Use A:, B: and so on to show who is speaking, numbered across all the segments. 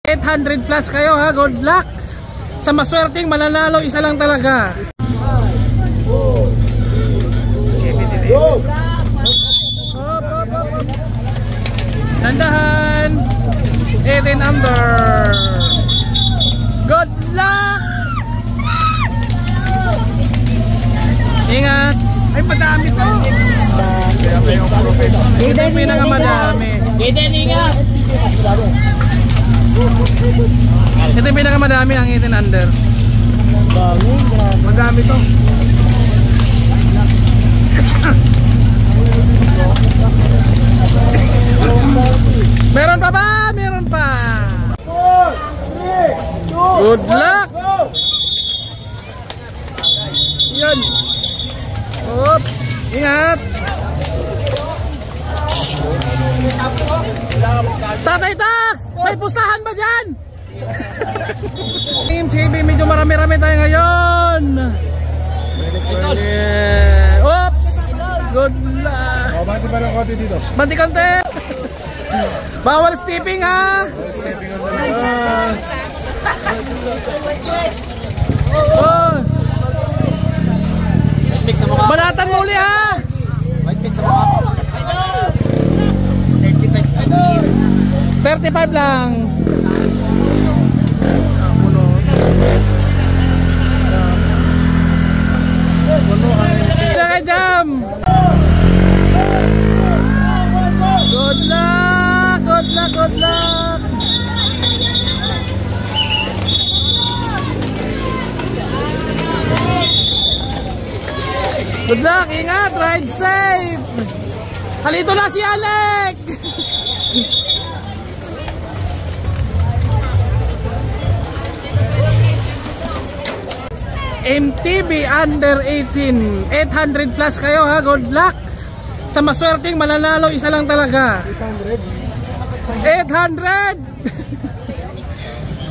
A: 800 plus kayo ha, good luck. Sa maswerteng mananalo, isa lang talaga. Dandahan. 18 under. Good luck. Ingat.
B: Ay, madami to.
A: Ito yung pinakamadami.
B: Ingat.
A: Ito yung pinakamadami ang 18 under.
B: Madami to.
A: Meron pa ba? Meron pa. Good luck. Yan. Op. Ingat. Tatay Tax, may pustahan ba dyan? Team TV, medyo marami-rami tayo ngayon. Oops. Good luck.
B: Banti ba ng konti dito?
A: Banti konti. Bawal stepping ha. Banatan mo uli ha. 35 lang. Kaya jam. Good luck, good luck, good luck. Good luck, ingat, ride safe. Halito na si Alec. MTB under 18, 800 plus kayo ha, good luck. Sa maswerteng mananalo, isa lang talaga. 800.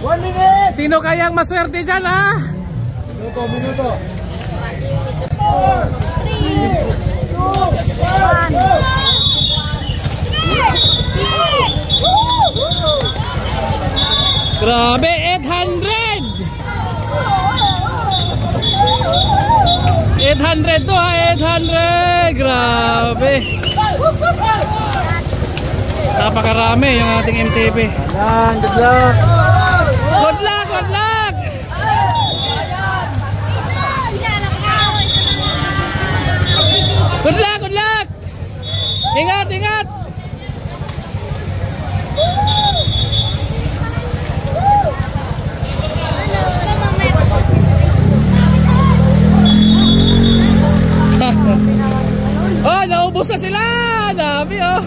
B: 1 minute.
A: Sino kayang maswerte dyan ha?
B: Minuto. 4, 3, 2, 1.
A: Grabe, 800. 800 to ha, 800. Grabe. Napakarami yung ating MTB.
B: Yan, good luck.
A: Good luck, good luck. Good luck, good luck. Ingat, ingat. Oh, naubos na sila. Dami oh.